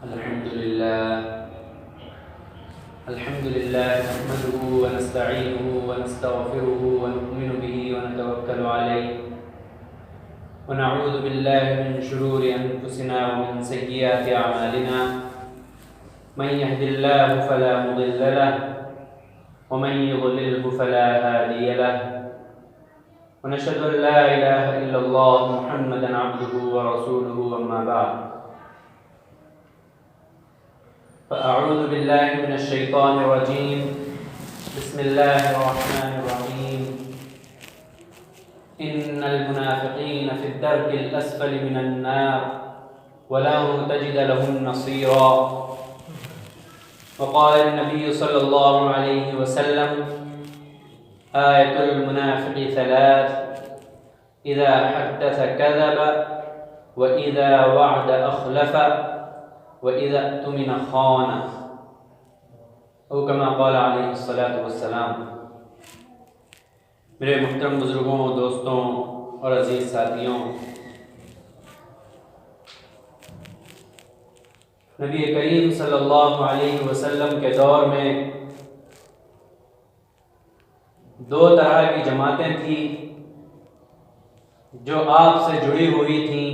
الحمد لله نحمده ونستعينه ونستغفره ونؤمن به ونتوكل عليه ونعوذ بالله من شرور أنفسنا ومن سيئات أعمالنا من يهد الله فلا مضل له ومن يضلله فلا هادي له ونشهد أن لا إله إلا الله محمدا عبده ورسوله أما بعد فأعوذ بالله من الشيطان الرجيم بسم الله الرحمن الرحيم إن المنافقين في الدرك الأسفل من النار ولن تجد لهم نصيرا وقال النبي صلى الله عليه وسلم آية المنافق ثلاث إذا حدث كذب وإذا وعد أخلف وَإِذَا اؤْتُمِنَ خَانَ او كما قال علیہ الصلاۃ والسلام۔ میرے محترم بزرگوں، دوستوں اور عزیز ساتھیوں، نبی کریم صلی اللہ علیہ وسلم کے دور میں دو طرح کی جماعتیں تھیں جو آپ سے جڑی ہوئی تھیں۔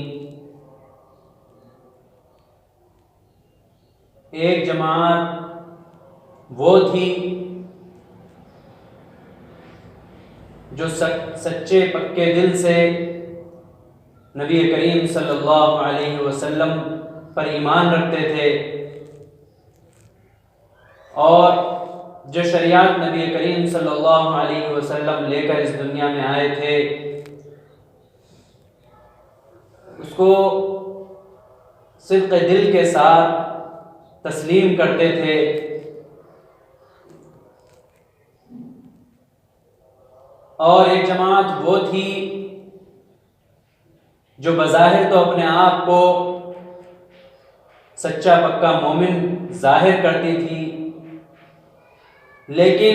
ایک جماعت وہ تھی جو سچے پکے دل سے نبی کریم صلی اللہ علیہ وسلم پر ایمان رکھتے تھے اور جو شریعت نبی کریم صلی اللہ علیہ وسلم لے کر اس دنیا میں آئے تھے اس کو صدق دل کے ساتھ تسلیم کرتے تھے، اور ایک جماعت وہ تھی جو بظاہر تو اپنے آپ کو سچا پکا مومن ظاہر کرتی تھی، لیکن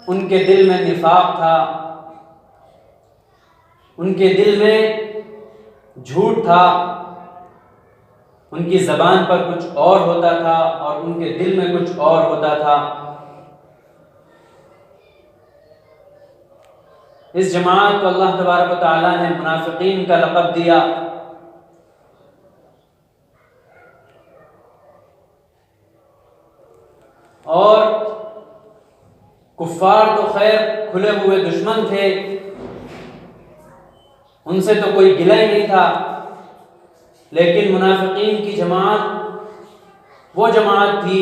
ان کے دل میں نفاق تھا، ان کے دل میں جھوٹ تھا، ان کی زبان پر کچھ اور ہوتا تھا اور ان کے دل میں کچھ اور ہوتا تھا۔ اس جماعت کو اللہ تبارک و تعالیٰ نے منافقین کا لقب دیا، اور کفار تو خیر کھلے ہوئے دشمن تھے، ان سے تو کوئی گلہ ہی نہیں تھا، لیکن منافقین کی جماعت وہ جماعت تھی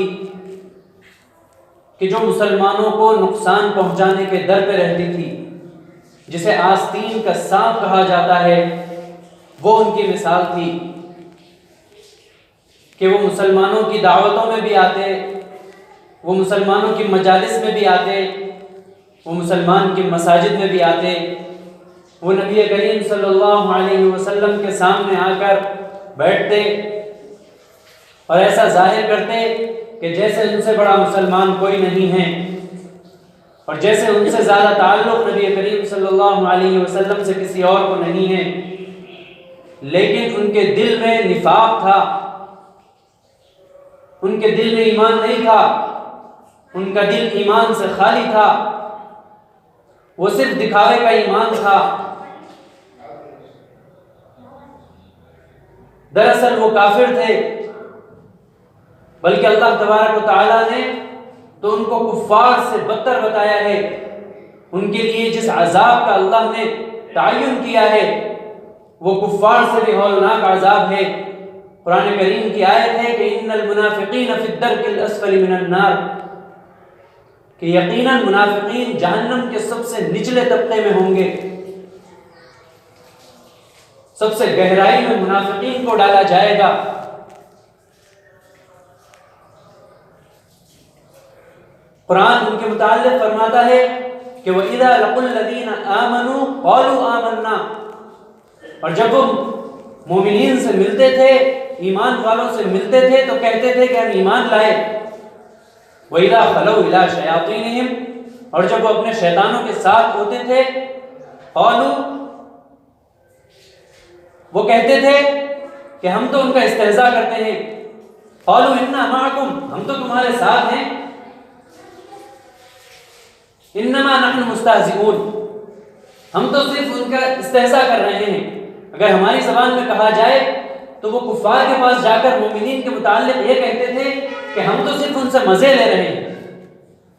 کہ جو مسلمانوں کو نقصان پہنچانے کے در پہ رہتی تھی، جسے آستین کا سانپ کہا جاتا ہے، وہ ان کی مثال تھی کہ وہ مسلمانوں کی دعوتوں میں بھی آتے، وہ مسلمانوں کی مجالس میں بھی آتے، وہ مسلمان کی مساجد میں بھی آتے، وہ نبی کریم صلی اللہ علیہ وسلم کے سامنے آ کر بیٹھتے اور ایسا ظاہر کرتے کہ جیسے ان سے بڑا مسلمان کوئی نہیں ہے، اور جیسے ان سے زیادہ تعلق نبی کریم صلی اللہ علیہ وسلم سے کسی اور کو نہیں ہے، لیکن ان کے دل میں نفاق تھا، ان کے دل میں ایمان نہیں تھا، ان کا دل ایمان سے خالی تھا، وہ صرف دکھاوے کا ایمان تھا۔ دراصل وہ کافر تھے، بلکہ اللہ تبارک و تعالیٰ نے تو ان کو کفار سے بدتر بتایا ہے۔ ان کے لیے جس عذاب کا اللہ نے تعین کیا ہے وہ کفار سے بھی ہولناک عذاب ہے۔ قرآن کریم کی آیت ہے کہ ان المنافقین فی الدرک الاسفل من النار، کہ یقیناً منافقین جہنم کے سب سے نچلے طبقے میں ہوں گے، سب سے گہرائی میں منافقین کو ڈالا جائے گا۔ قرآن ان کے متعلق فرماتا ہے کہ وَإِذَا لَقُوا الَّذِينَ آمَنُوا قَالُوا آمَنَّا، اور جب وہ مومنین سے ملتے تھے، ایمان والوں سے ملتے تھے تو کہتے تھے کہ ہم ایمان لائے۔ وَإِذَا خَلَوْا إِلَىٰ شَيَاطِينِهِمْ، اور جب وہ اپنے شیطانوں کے ساتھ ہوتے تھے قَالُوا، وہ کہتے تھے کہ ہم تو ان کا استہزاء کرتے ہیں. قالوا انا معکم، ہم تو تمہارے ساتھ ہیں. انما نحن مستہزئون، ہم تو صرف ان کا استہزاء کر رہے ہیں. اگر ہماری زبان میں کہا جائے تو وہ کفار کے پاس جا کر مومنین کے متعلق یہ کہتے تھے کہ ہم تو صرف ان سے مزے لے رہے ہیں،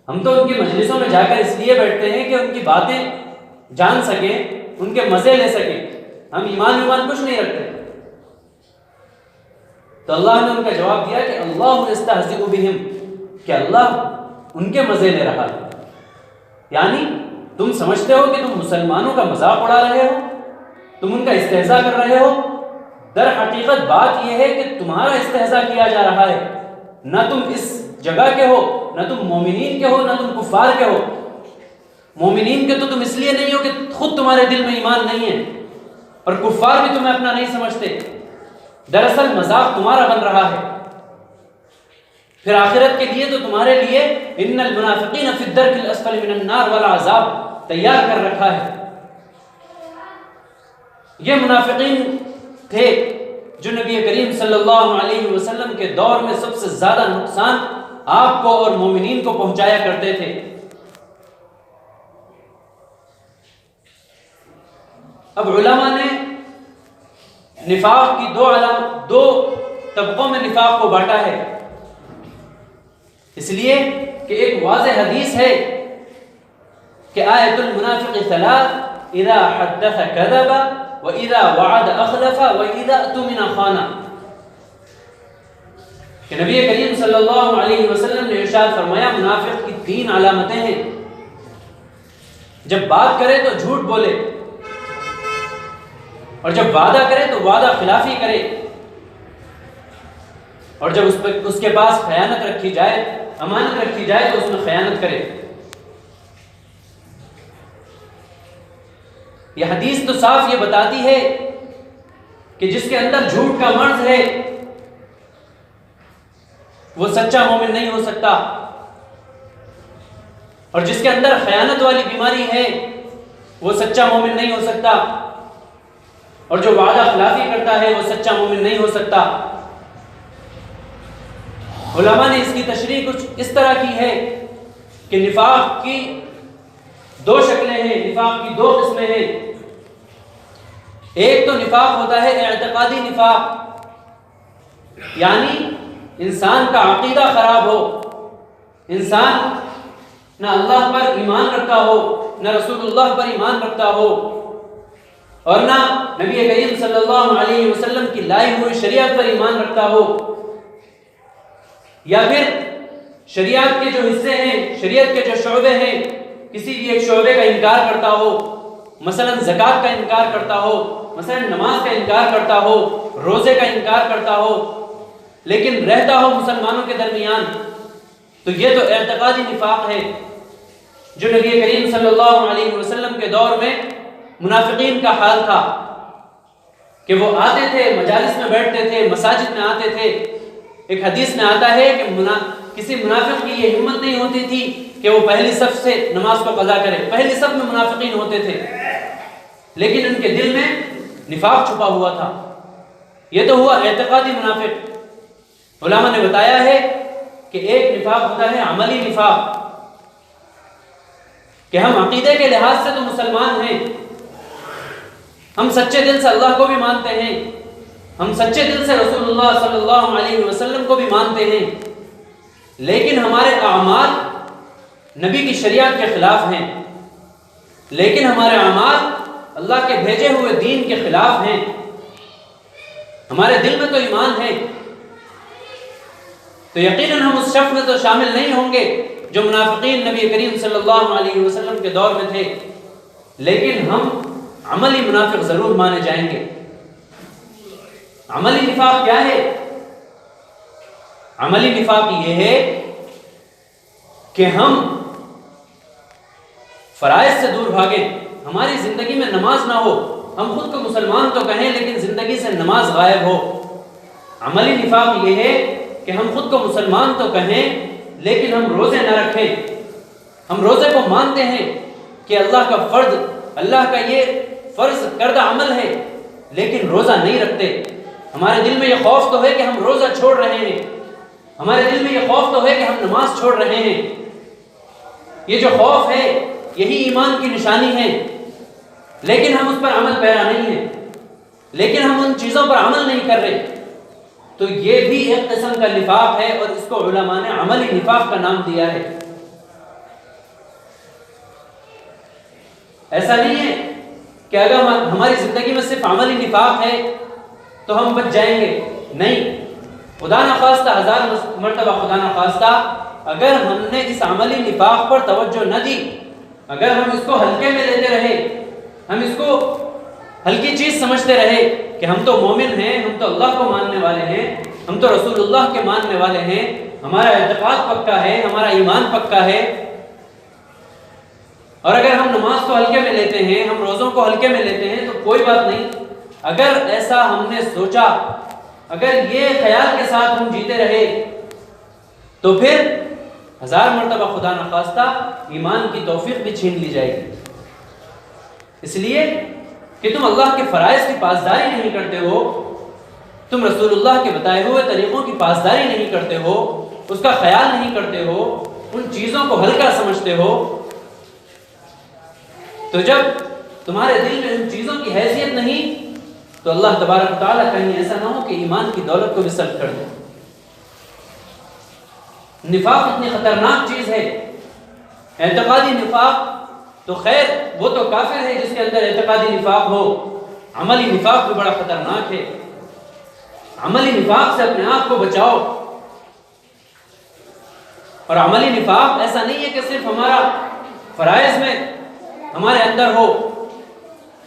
ہم تو ان کی مجلسوں میں جا کر اس لیے بیٹھتے ہیں کہ ان کی باتیں جان سکیں، ان کے مزے لے سکیں، ہم ایمان کچھ نہیں رکھتے. تو اللہ نے ان کا جواب دیا کہ اللہ یستہزئ بہم، کہ اللہ ان کے مزے لے رہا ہے. یعنی تم سمجھتے ہو کہ تم مسلمانوں کا مذاق اڑا رہے ہو، تم ان کا استہزاء کر رہے ہو. در حقیقت بات یہ ہے کہ تمہارا استہزاء کیا جا رہا ہے. نہ تم اس جگہ کے ہو، نہ تم مومنین کے ہو، نہ تم کفار کے ہو. مومنین کے تو تم اس لیے نہیں ہو کہ خود تمہارے دل میں ایمان نہیں ہے، اور کفار بھی تمہیں اپنا نہیں سمجھتے. دراصل مذاق تمہارا بن رہا ہے. پھر آخرت کے لیے تو تمہارے لیے ان المنافقین فی الدرک الاسفل من النار والعذاب تیار کر رکھا ہے. یہ منافقین تھے جو نبی کریم صلی اللہ علیہ وسلم کے دور میں سب سے زیادہ نقصان آپ کو اور مومنین کو پہنچایا کرتے تھے. اب علماء نے نفاق کی دو طبقوں میں نفاق کو بانٹا ہے، اس لیے کہ ایک واضح حدیث ہے کہ آیت المنافق ثلاث اذا حدث كذب واذا وعد اخلف واذا اؤتمن خان. کہ نبی کریم صلی اللہ علیہ وسلم نے ارشاد فرمایا منافق کی 3 علامتیں ہیں. جب بات کرے تو جھوٹ بولے، اور جب وعدہ کرے تو وعدہ خلافی کرے، اور جب اس کے پاس خیانت رکھی جائے، امانت رکھی جائے تو اس میں خیانت کرے. یہ حدیث تو صاف یہ بتاتی ہے کہ جس کے اندر جھوٹ کا مرض ہے وہ سچا مومن نہیں ہو سکتا، اور جس کے اندر خیانت والی بیماری ہے وہ سچا مومن نہیں ہو سکتا، اور جو وعدہ خلافی کرتا ہے وہ سچا مومن نہیں ہو سکتا. علماء نے اس کی تشریح کچھ اس طرح کی ہے کہ نفاق کی 2 شکلیں ہیں، نفاق کی 2 قسمیں ہیں. ایک تو نفاق ہوتا ہے اعتقادی نفاق، یعنی انسان کا عقیدہ خراب ہو، انسان نہ اللہ پر ایمان رکھتا ہو، نہ رسول اللہ پر ایمان رکھتا ہو، اور نہ نبی کریم صلی اللہ علیہ وسلم کی لائی ہوئی شریعت پر ایمان رکھتا ہو، یا پھر شریعت کے جو حصے ہیں، شریعت کے جو شعبے ہیں، کسی بھی ایک شعبے کا انکار کرتا ہو. مثلا زکوٰۃ کا انکار کرتا ہو، مثلا نماز کا انکار کرتا ہو، روزے کا انکار کرتا ہو، لیکن رہتا ہو مسلمانوں کے درمیان. تو یہ تو اعتقادی نفاق ہے جو نبی کریم صلی اللہ علیہ وسلم کے دور میں منافقین کا حال تھا کہ وہ آتے تھے، مجالس میں بیٹھتے تھے، مساجد میں آتے تھے. ایک حدیث میں آتا ہے کہ کسی منافق کی یہ ہمت نہیں ہوتی تھی کہ وہ پہلی صف سے نماز کو قضا کرے. پہلی صف میں منافقین ہوتے تھے، لیکن ان کے دل میں نفاق چھپا ہوا تھا. یہ تو ہوا اعتقادی منافق. علماء نے بتایا ہے کہ ایک نفاق ہوتا ہے عملی نفاق، کہ ہم عقیدے کے لحاظ سے تو مسلمان ہیں، ہم سچے دل سے اللہ کو بھی مانتے ہیں، ہم سچے دل سے رسول اللہ صلی اللہ علیہ وسلم کو بھی مانتے ہیں، لیکن ہمارے اعمال نبی کی شریعت کے خلاف ہیں، لیکن ہمارے اعمال اللہ کے بھیجے ہوئے دین کے خلاف ہیں. ہمارے دل میں تو ایمان ہے، تو یقیناً ہم اس شخص میں تو شامل نہیں ہوں گے جو منافقین نبی کریم صلی اللہ علیہ وسلم کے دور میں تھے، لیکن ہم عملی منافق ضرور مانے جائیں گے. عملی نفاق کیا ہے؟ عملی نفاق یہ ہے کہ ہم فرائض سے دور بھاگیں، ہماری زندگی میں نماز نہ ہو، ہم خود کو مسلمان تو کہیں لیکن زندگی سے نماز غائب ہو. عملی نفاق یہ ہے کہ ہم خود کو مسلمان تو کہیں لیکن ہم روزے نہ رکھیں. ہم روزے کو مانتے ہیں کہ اللہ کا فرض، اللہ کا یہ فرض کردہ عمل ہے، لیکن روزہ نہیں رکھتے. ہمارے دل میں یہ خوف تو ہے کہ ہم روزہ چھوڑ رہے ہیں، ہمارے دل میں یہ خوف تو ہے کہ ہم نماز چھوڑ رہے ہیں. یہ جو خوف ہے یہی ایمان کی نشانی ہے، لیکن ہم اس پر عمل پیرا نہیں ہیں، لیکن ہم ان چیزوں پر عمل نہیں کر رہے. تو یہ بھی ایک قسم کا نفاق ہے، اور اس کو علماء نے عملی نفاق کا نام دیا ہے. ایسا نہیں ہے کہ اگر ہماری زندگی میں صرف عملی نفاق ہے تو ہم بچ جائیں گے. نہیں، خدا نخواستہ، ہزار مرتبہ خدا نخواستہ، اگر ہم نے اس عملی نفاق پر توجہ نہ دی، اگر ہم اس کو ہلکے میں لیتے رہے، ہم اس کو ہلکی چیز سمجھتے رہے کہ ہم تو مومن ہیں، ہم تو اللہ کو ماننے والے ہیں، ہم تو رسول اللہ کے ماننے والے ہیں، ہمارا اعتقاد پکا ہے، ہمارا ایمان پکا ہے، اور اگر ہم نماز کو ہلکے میں لیتے ہیں، ہم روزوں کو ہلکے میں لیتے ہیں، تو کوئی بات نہیں. اگر ایسا ہم نے سوچا، اگر یہ خیال کے ساتھ ہم جیتے رہے، تو پھر ہزار مرتبہ خدا نخواستہ ایمان کی توفیق بھی چھین لی جائے گی. اس لیے کہ تم اللہ کے فرائض کی پاسداری نہیں کرتے ہو، تم رسول اللہ کے بتائے ہوئے طریقوں کی پاسداری نہیں کرتے ہو، اس کا خیال نہیں کرتے ہو، ان چیزوں کو ہلکا سمجھتے ہو. تو جب تمہارے دل میں ان چیزوں کی حیثیت نہیں، تو اللہ تبارک و تعالیٰ کہیں ایسا نہ ہو کہ ایمان کی دولت کو بھی سلب کر دے. نفاق اتنی خطرناک چیز ہے. اعتقادی نفاق تو خیر وہ تو کافر ہے جس کے اندر اعتقادی نفاق ہو، عملی نفاق بھی بڑا خطرناک ہے. عملی نفاق سے اپنے آپ کو بچاؤ. اور عملی نفاق ایسا نہیں ہے کہ صرف ہمارا فرائض میں ہمارے اندر ہو،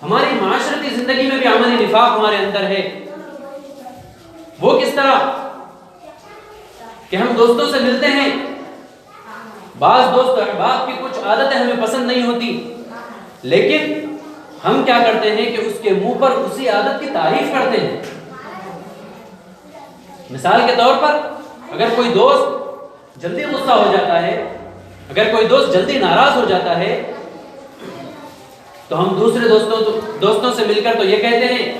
ہماری معاشرتی زندگی میں بھی عملی نفاق ہمارے اندر ہے. وہ کس طرح کہ ہم دوستوں سے ملتے ہیں، بعض دوست احباب کی کچھ عادتیں ہمیں پسند نہیں ہوتی، لیکن ہم کیا کرتے ہیں کہ اس کے منہ پر اسی عادت کی تعریف کرتے ہیں. مثال کے طور پر اگر کوئی دوست جلدی غصہ ہو جاتا ہے، اگر کوئی دوست جلدی ناراض ہو جاتا ہے، تو ہم دوسرے دوستوں سے مل کر تو یہ کہتے ہیں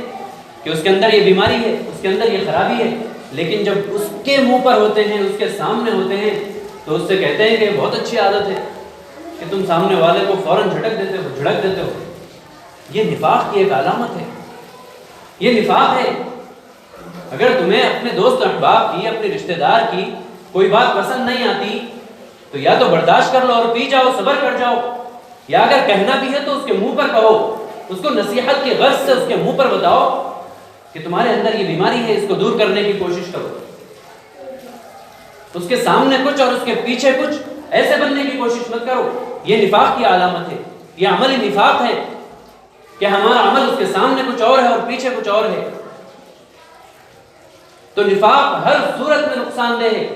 کہ اس کے اندر یہ بیماری ہے، اس کے اندر یہ خرابی ہے. لیکن جب اس کے منہ پر ہوتے ہیں، اس کے سامنے ہوتے ہیں، تو اس سے کہتے ہیں کہ بہت اچھی عادت ہے کہ تم سامنے والے کو فوراً جھڑک دیتے ہو. یہ نفاق کی ایک علامت ہے، یہ نفاق ہے. اگر تمہیں اپنے دوست احباب کی، اپنے رشتہ دار کی کوئی بات پسند نہیں آتی، تو یا تو برداشت کر لو اور پی جاؤ، صبر کر جاؤ، یا اگر کہنا بھی ہے تو اس کے منہ پر کہو، اس کو نصیحت کی غرض سے اس کے منہ پر بتاؤ کہ تمہارے اندر یہ بیماری ہے، اس کو دور کرنے کی کوشش کرو. اس کے سامنے کچھ اور اس کے پیچھے کچھ ایسے بننے کی کوشش مت کرو. یہ نفاق کی علامت ہے، یہ عملی نفاق ہے کہ ہمارا عمل اس کے سامنے کچھ اور ہے اور پیچھے کچھ اور ہے. تو نفاق ہر صورت میں نقصان دہ ہے،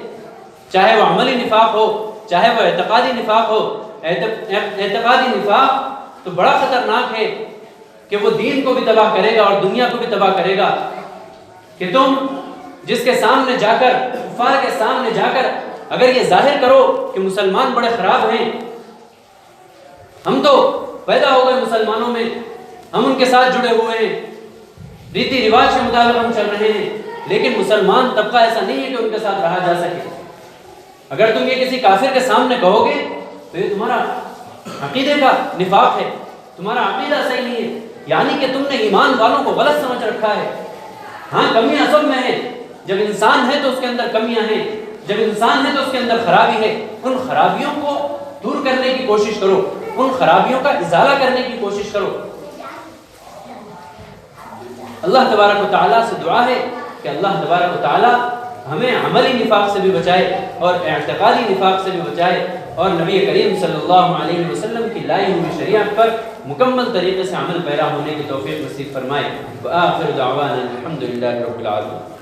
چاہے وہ عملی نفاق ہو، چاہے وہ اعتقادی نفاق ہو. اعتقادی نفاق تو بڑا خطرناک ہے کہ وہ دین کو بھی تباہ کرے گا اور دنیا کو بھی تباہ کرے گا. کہ تم جس کے سامنے جا کر، کفار کے سامنے جا کر اگر یہ ظاہر کرو کہ مسلمان بڑے خراب ہیں، ہم تو پیدا ہو گئے مسلمانوں میں، ہم ان کے ساتھ جڑے ہوئے ہیں، ریتی رواج کے مطابق ہم چل رہے ہیں، لیکن مسلمان طبقہ ایسا نہیں ہے کہ ان کے ساتھ رہا جا سکے. اگر تم یہ کسی کافر کے سامنے کہو گے تو یہ تمہارا عقیدے کا نفاق ہے، تمہارا عقیدہ صحیح نہیں ہے، یعنی کہ تم نے ایمان والوں کو غلط سمجھ رکھا ہے. ہاں کمیاں سب میں ہیں، جب انسان ہے تو اس کے اندر کمیاں ہیں، جب انسان ہے تو اس کے اندر خرابی ہے. ان خرابیوں کو دور کرنے کی کوشش کرو، ان خرابیوں کا ازالہ کرنے کی کوشش کرو. اللہ تبارک و تعالیٰ سے دعا ہے کہ اللہ تبارک و تعالیٰ ہمیں عملی نفاق سے بھی بچائے اور اعتقادی نفاق سے بھی بچائے، اور نبی کریم صلی اللہ علیہ وسلم کی لائی ہوئی شریعت پر مکمل طریقے سے عمل پیرا ہونے کی توفیق نصیب فرمائے. وآخر دعوانا الحمدللہ رب العالمین.